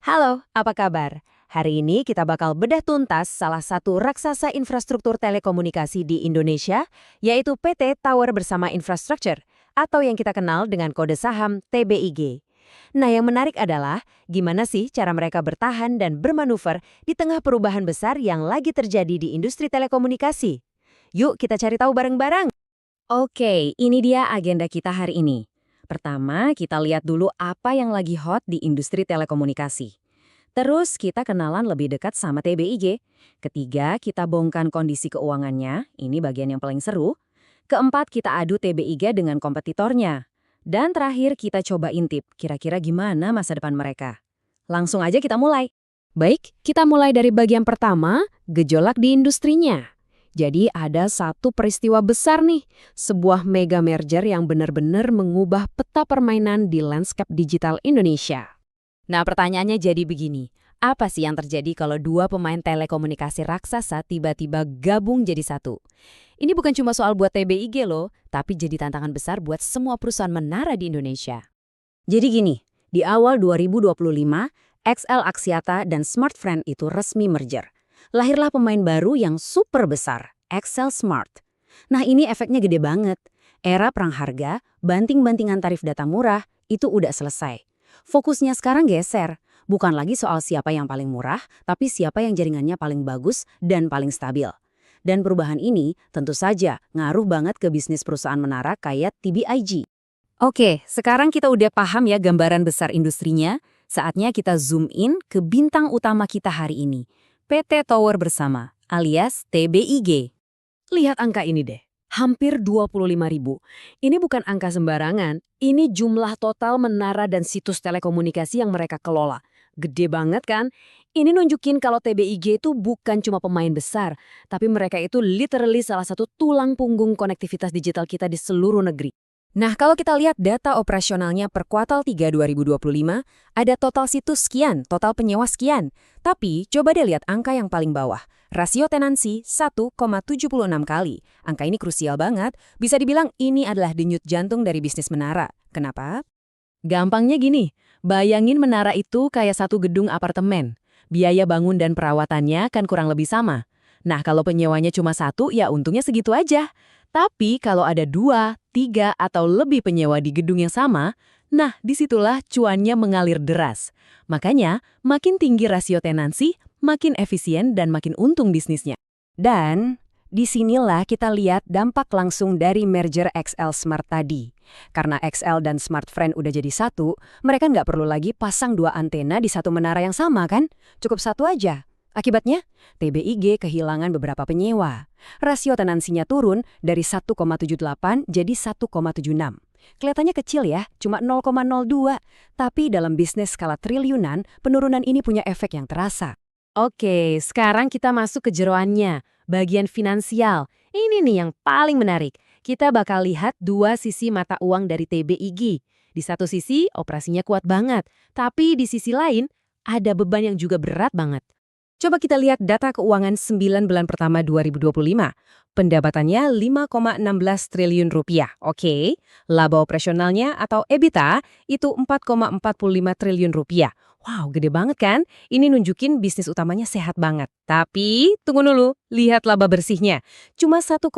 Halo, apa kabar? Hari ini kita bakal bedah tuntas salah satu raksasa infrastruktur telekomunikasi di Indonesia, yaitu PT Tower Bersama Infrastructure, atau yang kita kenal dengan kode saham TBIG. Nah, yang menarik adalah gimana sih cara mereka bertahan dan bermanuver di tengah perubahan besar yang lagi terjadi di industri telekomunikasi. Yuk kita cari tahu bareng-bareng. Oke, ini dia agenda kita hari ini. Pertama, kita lihat dulu apa yang lagi hot di industri telekomunikasi. Terus, kita kenalan lebih dekat sama TBIG. Ketiga, kita bongkar kondisi keuangannya, ini bagian yang paling seru. Keempat, kita adu TBIG dengan kompetitornya. Dan terakhir, kita coba intip, kira-kira gimana masa depan mereka. Langsung aja kita mulai. Baik, kita mulai dari bagian pertama, gejolak di industrinya. Jadi ada satu peristiwa besar nih, sebuah mega merger yang benar-benar mengubah peta permainan di landscape digital Indonesia. Nah, pertanyaannya jadi begini. Apa sih yang terjadi kalau dua pemain telekomunikasi raksasa tiba-tiba gabung jadi satu? Ini bukan cuma soal buat TBIG loh, tapi jadi tantangan besar buat semua perusahaan menara di Indonesia. Jadi gini, di awal 2025, XL Axiata dan Smartfren itu resmi merger. Lahirlah pemain baru yang super besar, XL Smart. Nah, ini efeknya gede banget. Era perang harga, banting-bantingan tarif data murah, itu udah selesai. Fokusnya sekarang geser, bukan lagi soal siapa yang paling murah, tapi siapa yang jaringannya paling bagus dan paling stabil. Dan perubahan ini tentu saja ngaruh banget ke bisnis perusahaan menara kayak TBIG. Oke, sekarang kita udah paham ya gambaran besar industrinya. Saatnya kita zoom in ke bintang utama kita hari ini, PT Tower Bersama, alias TBIG. Lihat angka ini deh, hampir 25.000. Ini bukan angka sembarangan, ini jumlah total menara dan situs telekomunikasi yang mereka kelola. Gede banget kan? Ini nunjukin kalau TBIG itu bukan cuma pemain besar, tapi mereka itu literally salah satu tulang punggung konektivitas digital kita di seluruh negeri. Nah, kalau kita lihat data operasionalnya per kuartal 3 2025, ada total situs sekian, total penyewa sekian. Tapi, coba deh lihat angka yang paling bawah. Rasio tenansi 1,76 kali. Angka ini krusial banget. Bisa dibilang ini adalah denyut jantung dari bisnis menara. Kenapa? Gampangnya gini, bayangin menara itu kayak satu gedung apartemen. Biaya bangun dan perawatannya kan kurang lebih sama. Nah, kalau penyewanya cuma satu, ya untungnya segitu aja. Tapi kalau ada 2, 3, atau lebih penyewa di gedung yang sama, nah disitulah cuannya mengalir deras. Makanya, makin tinggi rasio tenansi, makin efisien dan makin untung bisnisnya. Dan disinilah kita lihat dampak langsung dari merger XL Smart tadi. Karena XL dan Smartfren udah jadi satu, mereka nggak perlu lagi pasang 2 antena di satu menara yang sama kan? Cukup satu aja. Akibatnya, TBIG kehilangan beberapa penyewa. Rasio tenansinya turun dari 1,78 jadi 1,76. Kelihatannya kecil ya, cuma 0,02. Tapi dalam bisnis skala triliunan, penurunan ini punya efek yang terasa. Oke, sekarang kita masuk ke jeroannya, bagian finansial. Ini nih yang paling menarik. Kita bakal lihat dua sisi mata uang dari TBIG. Di satu sisi, operasinya kuat banget. Tapi di sisi lain, ada beban yang juga berat banget. Coba kita lihat data keuangan 9 bulan pertama 2025. Pendapatannya 5,16 triliun rupiah. Oke, laba operasionalnya atau EBITDA itu 4,45 triliun rupiah. Wow, gede banget kan? Ini nunjukin bisnis utamanya sehat banget. Tapi, tunggu dulu, lihat laba bersihnya. Cuma 1,11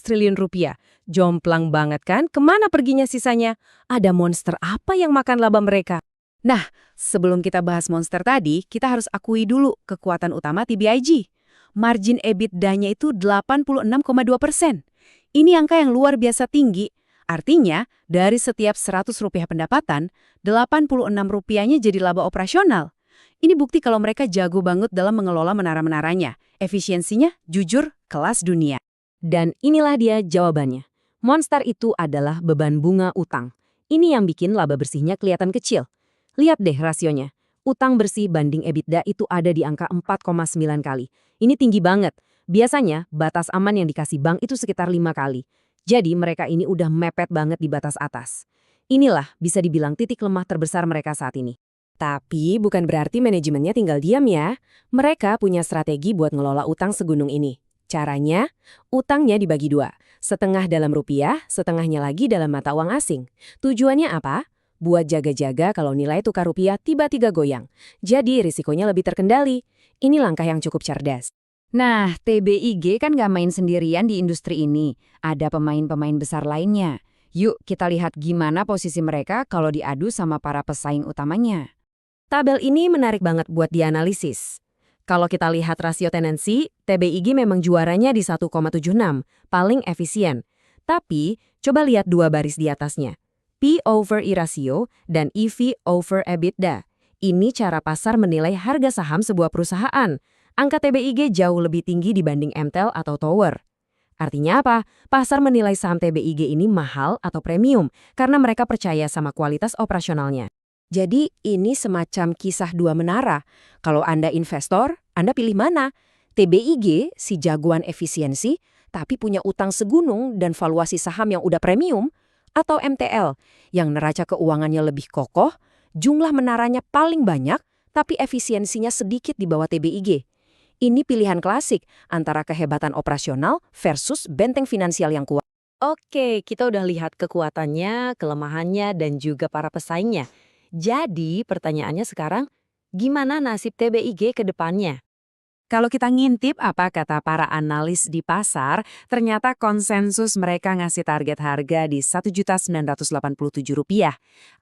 triliun rupiah. Jomplang banget kan? Kemana perginya sisanya? Ada monster apa yang makan laba mereka? Nah, sebelum kita bahas monster tadi, kita harus akui dulu kekuatan utama TBIG. Margin EBITDA-nya itu 86,2%. Ini angka yang luar biasa tinggi. Artinya, dari setiap 100 rupiah pendapatan, 86 rupiahnya jadi laba operasional. Ini bukti kalau mereka jago banget dalam mengelola menara-menaranya. Efisiensinya, jujur, kelas dunia. Dan inilah dia jawabannya. Monster itu adalah beban bunga utang. Ini yang bikin laba bersihnya kelihatan kecil. Lihat deh rasionya. Utang bersih banding EBITDA itu ada di angka 4,9 kali. Ini tinggi banget. Biasanya, batas aman yang dikasih bank itu sekitar 5 kali. Jadi, mereka ini udah mepet banget di batas atas. Inilah bisa dibilang titik lemah terbesar mereka saat ini. Tapi, bukan berarti manajemennya tinggal diam ya. Mereka punya strategi buat ngelola utang segunung ini. Caranya, utangnya dibagi 2. Setengah dalam rupiah, setengahnya lagi dalam mata uang asing. Tujuannya apa? buat jaga-jaga kalau nilai tukar rupiah tiba-tiba goyang. Jadi risikonya lebih terkendali. Ini langkah yang cukup cerdas. Nah, TBIG kan nggak main sendirian di industri ini. Ada pemain-pemain besar lainnya. Yuk kita lihat gimana posisi mereka kalau diadu sama para pesaing utamanya. Tabel ini menarik banget buat dianalisis. Kalau kita lihat rasio tenansi, TBIG memang juaranya di 1,76, paling efisien. Tapi, coba lihat dua baris di atasnya. P/E ratio dan EV/EBITDA. Ini cara pasar menilai harga saham sebuah perusahaan. Angka TBIG jauh lebih tinggi dibanding MTEL atau Tower. Artinya apa? Pasar menilai saham TBIG ini mahal atau premium karena mereka percaya sama kualitas operasionalnya. Jadi ini semacam kisah dua menara. Kalau Anda investor, Anda pilih mana? TBIG, si jagoan efisiensi, tapi punya utang segunung dan valuasi saham yang udah premium, atau MTL, yang neraca keuangannya lebih kokoh, jumlah menaranya paling banyak, tapi efisiensinya sedikit di bawah TBIG. Ini pilihan klasik antara kehebatan operasional versus benteng finansial yang kuat. Oke, kita udah lihat kekuatannya, kelemahannya, dan juga para pesaingnya. Jadi, pertanyaannya sekarang, gimana nasib TBIG ke depannya? Kalau kita ngintip apa kata para analis di pasar, ternyata konsensus mereka ngasih target harga di Rp1.987.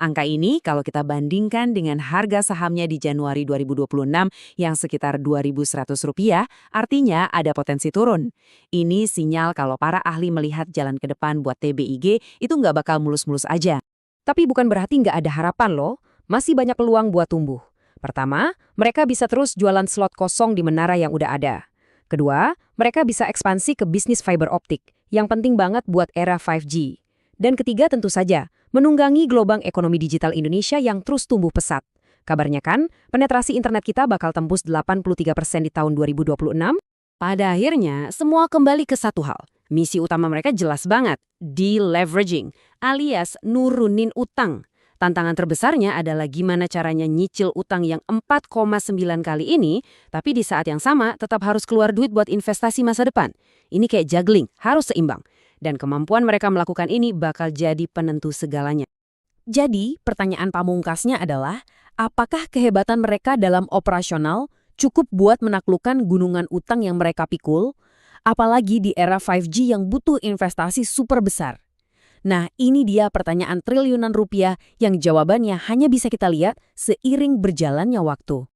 Angka ini kalau kita bandingkan dengan harga sahamnya di Januari 2026 yang sekitar Rp2.100, artinya ada potensi turun. Ini sinyal kalau para ahli melihat jalan ke depan buat TBIG itu nggak bakal mulus-mulus aja. Tapi bukan berarti nggak ada harapan loh, masih banyak peluang buat tumbuh. Pertama, mereka bisa terus jualan slot kosong di menara yang udah ada. Kedua, mereka bisa ekspansi ke bisnis fiber optik, yang penting banget buat era 5G. Dan ketiga tentu saja, menunggangi gelombang ekonomi digital Indonesia yang terus tumbuh pesat. Kabarnya kan, penetrasi internet kita bakal tembus 83% di tahun 2026. Pada akhirnya, semua kembali ke satu hal. Misi utama mereka jelas banget, deleveraging, alias nurunin utang. Tantangan terbesarnya adalah gimana caranya nyicil utang yang 4,9 kali ini, tapi di saat yang sama tetap harus keluar duit buat investasi masa depan. Ini kayak juggling, harus seimbang. Dan kemampuan mereka melakukan ini bakal jadi penentu segalanya. Jadi, pertanyaan pamungkasnya adalah, apakah kehebatan mereka dalam operasional cukup buat menaklukkan gunungan utang yang mereka pikul? Apalagi di era 5G yang butuh investasi super besar. Nah, ini dia pertanyaan triliunan rupiah yang jawabannya hanya bisa kita lihat seiring berjalannya waktu.